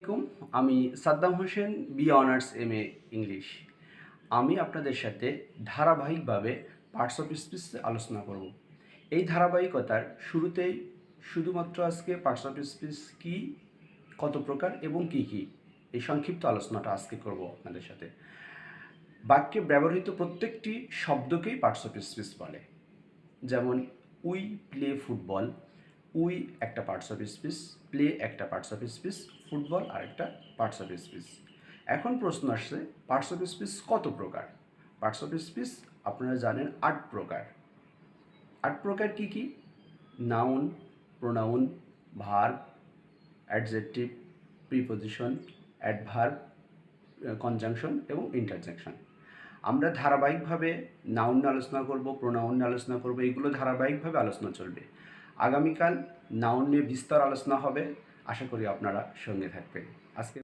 আলাইকুম। আমি Saddam Hossain, B honours MA English. আমি আপনাদের সাথে ধারাবাহিকভাবে পার্টস অফ স্পিচ আলোচনা করব। এই ধারাবাহিকতার শুরুতেই শুধুমাত্র আজকে পার্টস অফ স্পিচ কী, কত প্রকার এবং কী কী, এই সংক্ষিপ্ত আলোচনাটা আজকে করব আপনাদের সাথে। বাক্যে ব্যবহৃত প্রত্যেকটি শব্দকেই পার্টস অফ স্পিচ বলে। যেমন উই প্লে ফুটবল, উই একটা পার্টস অফ স্পিচ, প্লে একটা পার্টস অফ স্পিচ, ফুটবল আরেকটা পার্টস অফ স্পিচ। এখন প্রশ্ন আসছে পার্টস অফ স্পিচ কত প্রকার? পার্টস অফ স্পিচ আপনারা জানেন ৮ প্রকার। ৮ প্রকার কী কী? Noun, pronoun, verb, adjective, preposition, adverb, conjunction এবং ইন্টারজেকশন। আমরা ধারাবাহিকভাবে নাউন নিয়ে আলোচনা করব, প্রোনাউন নিয়ে আলোচনা করব, এগুলো ধারাবাহিকভাবে আলোচনা চলবে। আগামীকাল নাউন নিয়ে বিস্তর আলোচনা হবে। আশা করি আপনারা সঙ্গে থাকবেন। আজকে